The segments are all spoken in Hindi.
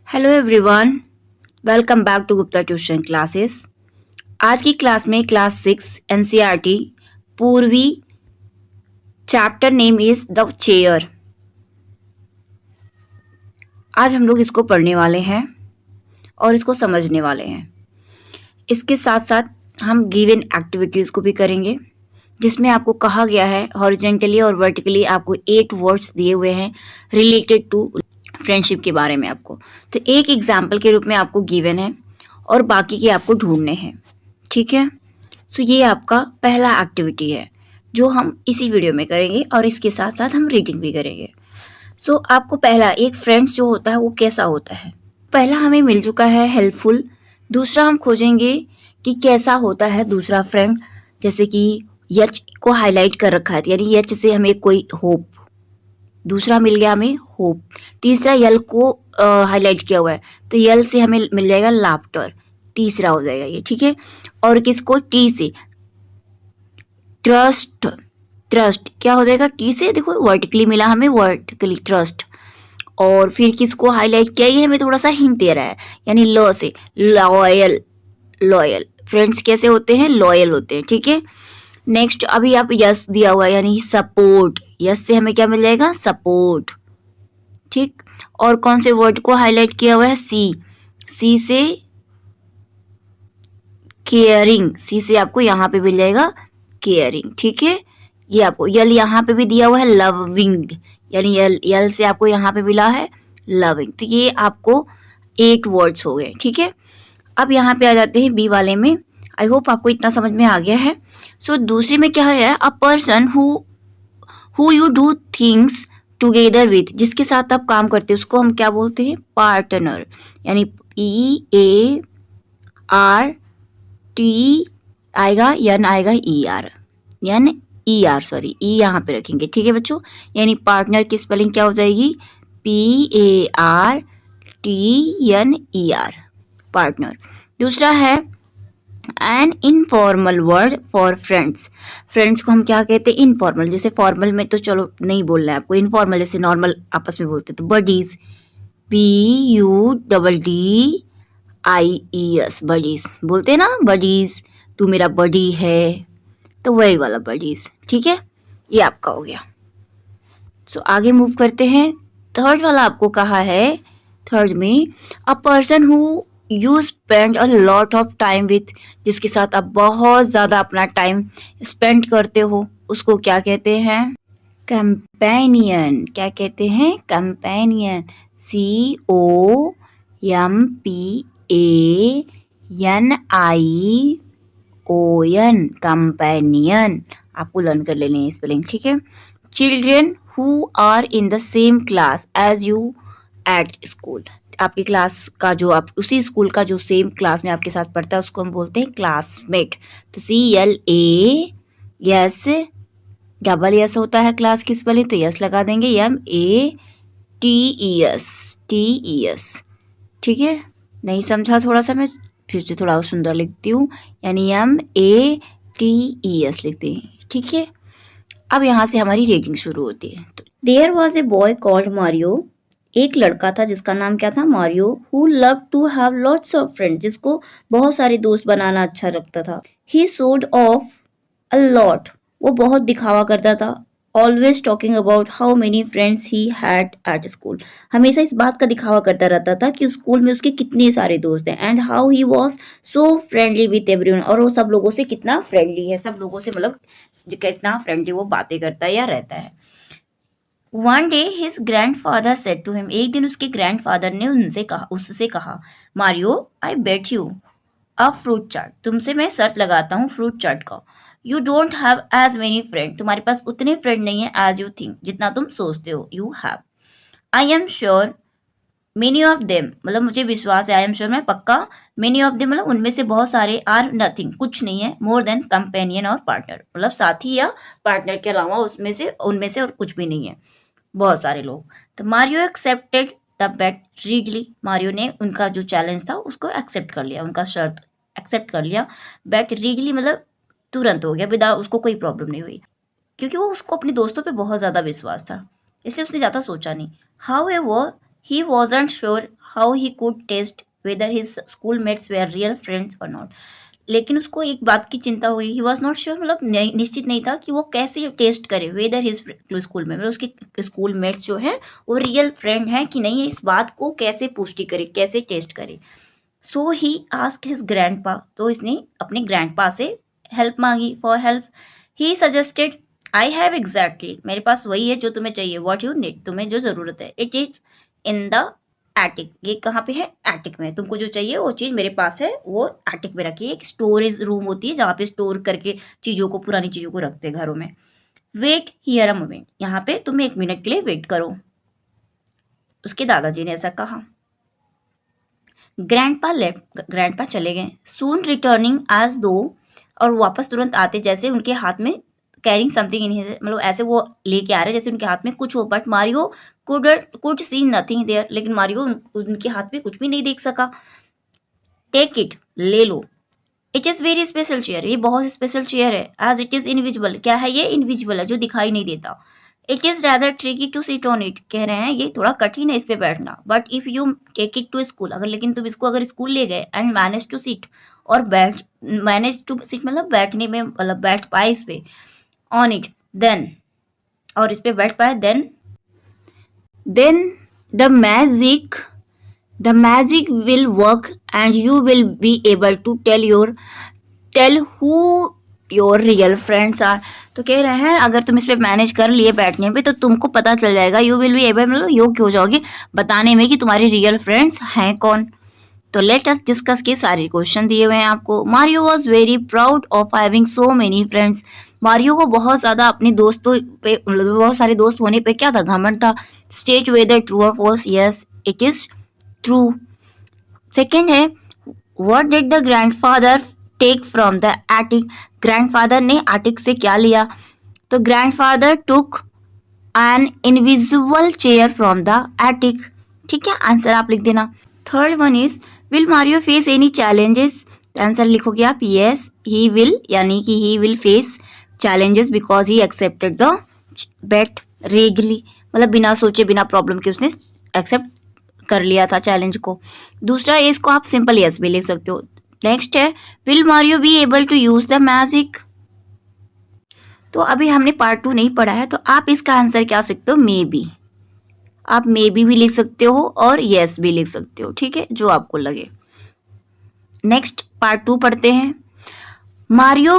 Hello everyone, welcome back to Gupta tuition classes. आज की क्लास में class 6 NCERT Poorvi chapter name is the chair. आज हम लोग इसको पढ़ने वाले हैं और इसको समझने वाले हैं। इसके साथ साथ हम गिवन एक्टिविटीज़ को भी करेंगे, जिसमें आपको कहा गया है हॉरिजेंटली और वर्टिकली आपको 8 वर्ड्स दिए हुए हैं रिलेटेड टू फ्रेंडशिप के बारे में। आपको तो एक एग्जाम्पल के रूप में आपको गिवन है और बाकी के आपको ढूंढने हैं। ठीक है, सो ये आपका पहला एक्टिविटी है जो हम इसी वीडियो में करेंगे और इसके साथ साथ हम रीडिंग भी करेंगे। सो आपको पहला एक फ्रेंड्स जो होता है वो कैसा होता है। पहला हमें मिल चुका है हेल्पफुल। दूसरा हम खोजेंगे कि कैसा होता है दूसरा फ्रेंड, जैसे कि यच को हाईलाइट कर रखा है, यानी यच से हमें कोई होप। दूसरा मिल गया हमें होप। तीसरा यल को हाईलाइट किया हुआ है, तो यल से हमें मिल जाएगा लाफ्टर। तीसरा हो जाएगा ये। ठीक है, और किसको टी से ट्रस्ट। ट्रस्ट क्या हो जाएगा टी से, देखो वर्टिकली मिला हमें, वर्टिकली ट्रस्ट। और फिर किसको हाईलाइट किया, ये हमें थोड़ा सा हिंट दे रहा है, यानी ल से लॉयल। लॉयल फ्रेंड्स कैसे होते हैं, लॉयल होते हैं। ठीक है, नेक्स्ट अभी आप यस दिया हुआ है यानी सपोर्ट। यस से हमें क्या मिल जाएगा, सपोर्ट। ठीक, और कौन से वर्ड को हाईलाइट किया हुआ है, सी। सी से केयरिंग। सी से आपको यहाँ पे मिल जाएगा केयरिंग। ठीक है, ये आपको यल यहाँ पे भी दिया हुआ है लविंग, यानी यल से आपको यहाँ पे मिला है लविंग। तो ये आपको 8 वर्ड्स हो गए। ठीक है, अब यहाँ पे आ जाते हैं बी वाले में। आई होप आपको इतना समझ में आ गया है। सो दूसरे में क्या है, a person who you do things together with, जिसके साथ आप काम करते हैं उसको हम क्या बोलते हैं, पार्टनर। यानी PART आएगा, यन आएगा ER, यानी ER, सॉरी ई यहाँ पे रखेंगे। ठीक है बच्चों, यानी पार्टनर की स्पेलिंग क्या हो जाएगी, PARTNER, पार्टनर। दूसरा है an informal word for friends. Friends को हम क्या कहते हैं, इनफॉर्मल। जैसे फॉर्मल में तो चलो नहीं बोलना है आपको, इनफॉर्मल जैसे नॉर्मल आपस में बोलते हैं, तो बडीज, BUDDIES, बडीज बोलते हैं ना, बडीज तू मेरा बडी है, तो वही वाला बडीज। ठीक है, ये आपका हो गया। सो आगे मूव करते हैं। थर्ड वाला आपको कहा है, थर्ड में a person who you spend a lot of time with, जिसके साथ आप बहुत ज़्यादा अपना टाइम स्पेंड करते हो, उसको क्या कहते हैं, कंपेनियन। क्या कहते हैं, कंपेनियन। COMPANION, companion. आपको लर्न कर लेनी है स्पेलिंग। ठीक है, children who are in the same class as you at school. आपकी क्लास का जो, आप उसी स्कूल का जो सेम क्लास में आपके साथ पढ़ता है उसको हम बोलते हैं क्लासमेट। तो CLAS, डबल यस होता है क्लास की स्पेलिंग, तो यस लगा देंगे, MATES। ठीक है, नहीं समझा थोड़ा सा, मैं फिर से थोड़ा और सुंदर लिखती हूँ, यानी MATES लिखते हैं। ठीक है, अब यहाँ से हमारी रेटिंग शुरू होती है। तो there was a boy called Mario. एक लड़का था जिसका नाम क्या था, Mario. Who love to have lots of friends, जिसको बहुत सारे दोस्त बनाना अच्छा लगता था। He showed off a lot, वो बहुत दिखावा करता था। Always talking about how many friends he had at school, हमेशा इस बात का दिखावा करता रहता था कि स्कूल में उसके कितने सारे दोस्त हैं। And how he was so friendly with everyone, और वो सब लोगों से कितना फ्रेंडली है, सब लोगों से मतलब कितना फ्रेंडली वो बातें करता है या रहता है। One day his grandfather said to him, एक दिन उसके ग्रैंडफादर ने उससे कहा, Mario I bet you a fruit chaat, तुमसे मैं शर्त लगाता हूँ फ्रूट चाट का। You don't have as many friend, तुम्हारे पास उतने फ्रेंड नहीं है एज यू थिंक, जितना तुम सोचते हो you have. I am sure many of them, मतलब मुझे विश्वास है, आई एम श्योर मैं पक्का, मेनी ऑफ देम मतलब उनमें से बहुत सारे, आर नथिंग कुछ नहीं है, मोर देन कंपेनियन और पार्टनर, मतलब साथी या पार्टनर के अलावा उसमें से उनमें से और कुछ भी नहीं है, बहुत सारे लोग। तो Mario accepted the bet readily, Mario ने उनका जो चैलेंज था उसको एक्सेप्ट कर लिया, उनका शर्त एक्सेप्ट कर लिया। बेट रीडली मतलब तुरंत हो गया, विदा उसको कोई प्रॉब्लम नहीं हुई, क्योंकि वो उसको अपने दोस्तों पे बहुत ज़्यादा विश्वास था, इसलिए उसने ज़्यादा सोचा नहीं। How ever He wasn't sure how he could test whether his schoolmates were real friends or not. लेकिन उसको एक बात की चिंता हुई, ही वॉज नॉट श्योर, मतलब निश्चित नहीं था कि वो कैसे टेस्ट करे वेदर हिज स्कूल में, मतलब उसके स्कूल मेट्स जो है वो रियल फ्रेंड है कि नहीं है, इस बात को कैसे पुष्टि करे, कैसे टेस्ट करे. सो ही आस्क्ड हिज ग्रैंडपा, तो इसने अपने ग्रैंडपा से हेल्प मांगी, for help. He suggested, I have exactly, मेरे पास वही है जो तुम्हें चाहिए, वॉट यू नीड, तुम्हें जो ज़रूरत है. It is in the attic, ये कहाँ पे है, एटिक में. तुमको जो चाहिए वो चीज़ मेरे पास है, वो एटिक में रखी है. एक स्टोरेज रूम होती है जहाँ पे स्टोर करके चीज़ों को, पुरानी चीज़ों को रखते हैं घरों में. वेट हियर अ मोमेंट, यहाँ पे तुम 1 मिनट के लिए वेट करो, उसके दादाजी ने ऐसा कहा. ग्रैंडपा लेफ्ट, ग्रैंडपा चले गए. सून रिटर्निंग एज दो, और वापस तुरंत आते जैसे उनके हाथ में कैरिंग समथिंग इन हिज, मतलब ऐसे वो लेके आ रहे जैसे उनके हाथ में कुछ हो. But Mario could see nothing there, लेकिन मारियो उनके हाथ में कुछ भी नहीं देख सका. टेक इट, ले लो. It is very special chair, ये बहुत स्पेशल चेयर है. एज इट इज़ इनविजिबल, क्या है ये, इनविजिबल है, जो दिखाई नहीं देता. It is rather tricky to sit on it, कह रहे हैं ये थोड़ा कठिन है इस पे बैठना. But if you take it to school, अगर लेकिन तुम इसको अगर स्कूल ले गए एंड मैनेज टू सिट, और मैनेज टू सिट मतलब बैठने में, मतलब बैठ पाए इस पे, ऑन इट देन, और इस पे बैठ पाए then the magic will work and you will be able to tell who your real friends are. तो कह रहे हैं अगर तुम इस पे मैनेज कर लिए बैठने पे, तो तुमको पता चल जाएगा, यू विल बी एबल, मतलब योग्य हो जाओगे बताने में कि तुम्हारे रियल फ्रेंड्स हैं कौन. तो लेट अस डिस्कस के सारे क्वेश्चन दिए हुए हैं आपको. Mario was very proud of having so many friends. Mario को बहुत ज़्यादा अपने दोस्तों पे, मतलब बहुत सारे दोस्त होने पे क्या था, घमंड था. स्टेट वेदर ट्रू और false, yes it is true. Second है, what did the grandfather take from the attic. Grandfather ने एटिक से क्या लिया. तो grandfather took an invisible chair from the attic. ठीक है, आंसर आप लिख देना. Third one is, will Mario face any challenges. Answer लिखोगे आप, यस ही विल, यानी कि he will face challenges because he accepted the bet रेगली, मतलब बिना सोचे बिना प्रॉब्लम के उसने एक्सेप्ट कर लिया था चैलेंज को. दूसरा इसको आप सिंपल यस भी लिख सकते हो. नेक्स्ट है, will Mario be able to use the magic. तो अभी हमने पार्ट 2 नहीं पढ़ा है, तो आप इसका आंसर क्या सकते हो, मे बी. आप मे बी भी लिख सकते हो और यस भी लिख सकते हो, ठीक है, जो आपको लगे. नेक्स्ट पार्ट 2 पढ़ते हैं. Mario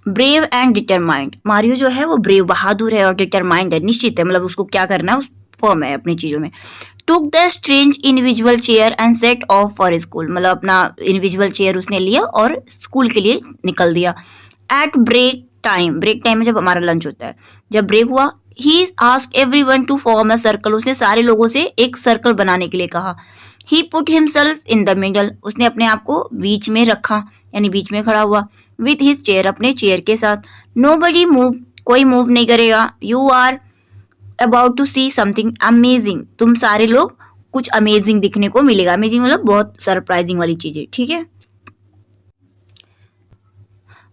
brave and determined. Mario जो है वो ब्रेव, बहादुर है, और डिटरमाइंड है, निश्चित है, मतलब उसको क्या करना है, उस फॉर्म है अपनी चीजों में. Took the strange invisible chair and set of for school, मतलब अपना इनविजिबल चेयर उसने लिया और स्कूल के लिए निकल दिया. एट ब्रेक टाइम में जब हमारा लंच होता है, जब ब्रेक हुआ, he asked everyone to form a circle, उसने सारे लोगों से एक सर्कल बनाने के लिए कहा. He put himself in the middle, उसने अपने आप को बीच में रखा, यानी बीच में खड़ा हुआ. विथ हिज चेयर, अपने चेयर के साथ. नोबडी मूव, कोई मूव नहीं करेगा. You are about to see something amazing, तुम सारे लोग कुछ अमेजिंग दिखने को मिलेगा. अमेजिंग मतलब बहुत सरप्राइजिंग वाली चीजें, ठीक है.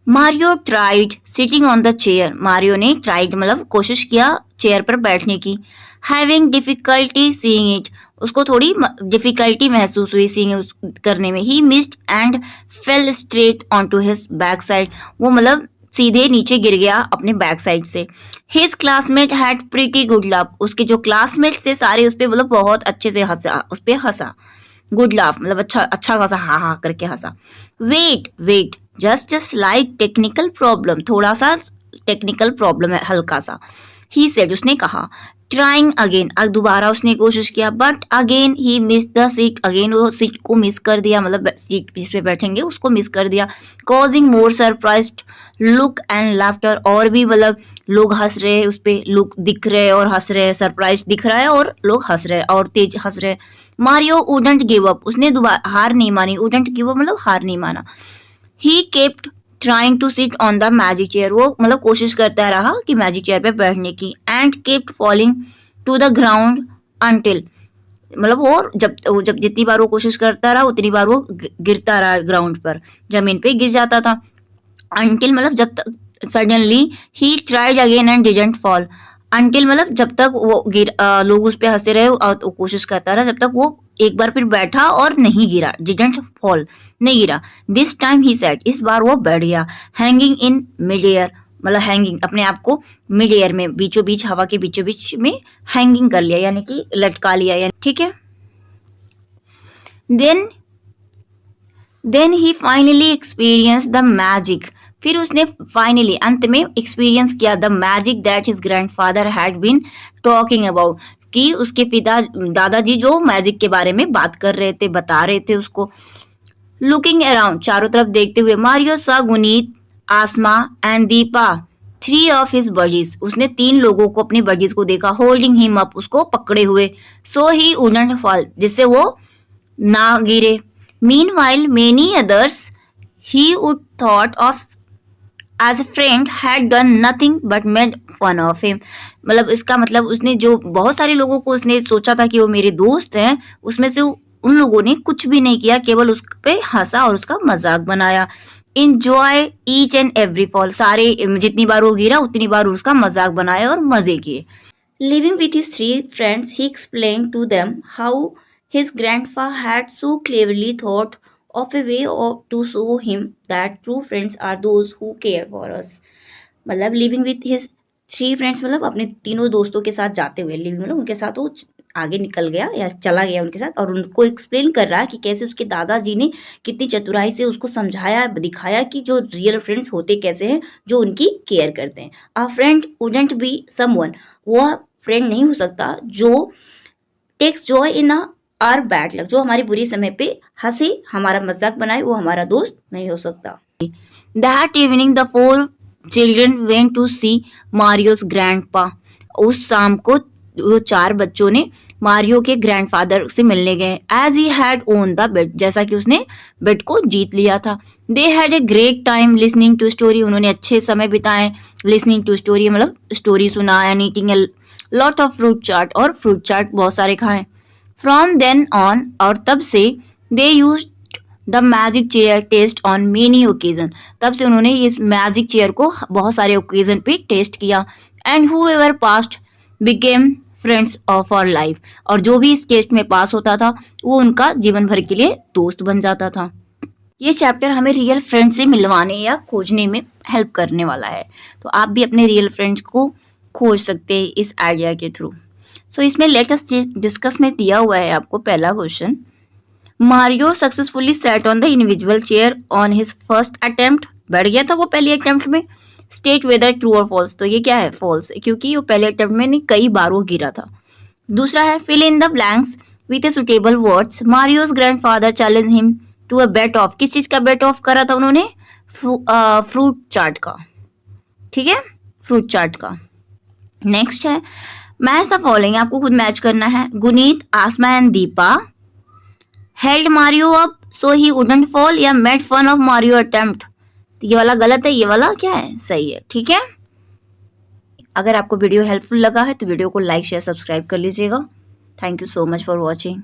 Mario tried sitting on the chair. Mario ने ट्राइड मतलब कोशिश किया चेयर पर बैठने की. हैविंग डिफिकल्टी सीइंग इट, उसको थोड़ी डिफिकल्टी महसूस हुई सीइंग करने में. He missed and fell straight on to his back side, वो मतलब सीधे नीचे गिर गया अपने बैक साइड से. His classmate had pretty good luck, उसके जो क्लासमेट्स थे सारे उस पर मतलब बहुत अच्छे से हंसा, उस पर हंसा. गुड लाफ मतलब अच्छा खासा हा हा करके हंसा. Wait just slight technical problem, थोड़ा सा टेक्निकल प्रॉब्लम है, हल्का सा. ही सेड, उसने कहा. ट्राइंग अगेन, अब दोबारा उसने कोशिश किया. But again he miss the seat, again वो सीट को मिस कर दिया, मतलब सीट जिस पे बैठेंगे उसको मिस कर दिया. Causing more surprised look and laughter, और भी मतलब लोग हंस रहे हैं, उस पे लुक दिख रहे और हंस रहे, सरप्राइज दिख रहा है और लोग हंस रहे और तेज हंस रहे. मारियो वुडंट गिव अप, उसने दोबारा हार नहीं मानी. वुडंट गिव अप मतलब हार नहीं माना. He kept trying to sit on the magic chair, वो मतलब कोशिश करता रहा कि मैजिक चेयर पे बैठने की. And kept falling to the ground until, मतलब वो जब जितनी बार वो कोशिश करता रहा उतनी बार वो गिरता रहा ग्राउंड पर, जमीन पे गिर जाता था. अंटिल मतलब जब तक, suddenly he tried again and didn't fall, until मतलब जब तक वो लोग उस पे हंसते रहे और वो कोशिश करता रहा जब तक वो एक बार फिर बैठा और नहीं गिरा, डिडंट फॉल, नहीं गिरा। दिस टाइम ही सेट, इस बार वो बैठ गया। हैंगिंग इन मिड एयर, मतलब हैंगिंग, अपने आप को मिड एयर में, बीचों बीच, हवा के बीचों बीच में हैंगिंग कर लिया, यानी कि लटका लिया, यानी ठीक है। Then he finally experience the magic, फिर उसने फाइनली अंत में एक्सपीरियंस किया the magic that his grandfather had been talking about, कि उसके दादाजी जो मैजिक के बारे में बात कर रहे थे, बता रहे थे उसको। लुकिंग अराउंड, चारों तरफ देखते हुए, मारियो सा Gunit, Asma and Deepa, 3 of his buddies, उसने 3 लोगों को, अपनी बडीज को देखा। होल्डिंग हिम अप, उसको पकड़े हुए। सो ही वुडंट फॉल, जिससे वो ना गिरे। Meanwhile, many others he would thought of as a friend had done nothing but made fun of him. मतलब इसका मतलब उसने जो बहुत सारे लोगों को उसने सोचा था कि वो मेरे दोस्त हैं, उसमें से उन लोगों ने कुछ भी नहीं किया, केवल उस पे हंसा और उसका मजाक बनाया। Enjoy each and every fall, सारे जितनी बार वो गिरा उतनी बार उसका मजाक बनाया और मजे किए। Living with his 3 friends, he explained to them how his grandfather had so cleverly thought of a way to show him that true friends are those who care for us. मतलब लिविंग विथ हिज 3 फ्रेंड्स, मतलब अपने तीनों दोस्तों के साथ जाते हुए, लिविंग मतलब उनके साथ वो आगे निकल गया या चला गया उनके साथ, और उनको एक्सप्लेन कर रहा है कि कैसे उसके दादाजी ने कितनी चतुराई से उसको समझाया, दिखाया कि जो रियल फ्रेंड्स होते कैसे हैं, जो उनकी केयर करते हैं। A friend wouldn't be someone, वो फ्रेंड नहीं हो सकता जो takes joy in our bad luck, जो हमारी बुरी समय पे हंसे, हमारा मजाक बनाए, वो हमारा दोस्त नहीं हो सकता। That evening the 4 children went to see Mario's grandpa, उस शाम को वो 4 बच्चों ने मारियो के ग्रैंडफादर से मिलने गए। As he had won the bed, जैसा कि उसने बेड को जीत लिया था। They had a great time listening to story, उन्होंने अच्छे समय बिताए लिसनिंग टू स्टोरी, मतलब स्टोरी सुना, and eating a lot of fruit chaat, और फ्रूट चाट बहुत सारे खाए। फ्रॉम देन ऑन, और तब से, they use the magic chair test on many occasion, तब से उन्होंने इस मैजिक चेयर को बहुत सारे ओकेजन पे टेस्ट किया। And whoever passed became friends of our life, और जो भी इस टेस्ट में पास होता था वो उनका जीवन भर के लिए दोस्त बन जाता था। ये चैप्टर हमें रियल फ्रेंड से मिलवाने या खोजने में हेल्प करने वाला है, तो आप भी अपने रियल फ्रेंड्स को खोज सकते हैं इस आइडिया के थ्रू। सो इसमें लेटेस्ट डिस्कस में दिया हुआ है आपको पहला question, Mario successfully set on the invisible chair on his first attempt, बैठ गया था वो पहले अटेम्प्ट में। स्टेट वेदर ट्रू और फॉल्स, तो ये क्या है, फॉल्स, क्योंकि वो पहले अटेम्प्ट में नहीं, कई बार वो गिरा था। दूसरा है fill in the blanks with a suitable words, Mario's grandfather challenge him to a bet of, किस चीज का बेट ऑफ करा था उन्होंने, फ्रूट चाट का, ठीक है, फ्रूट चाट का। नेक्स्ट है मैच द फॉलोइंग, आपको खुद मैच करना है। Guneet, Asma and Deepa held Mario up so he wouldn't fall, या made fun of Mario attempt, तो ये वाला गलत है, ये वाला क्या है, सही है, ठीक है। अगर आपको वीडियो हेल्पफुल लगा है तो वीडियो को लाइक शेयर सब्सक्राइब कर लीजिएगा। Thank you so much for watching.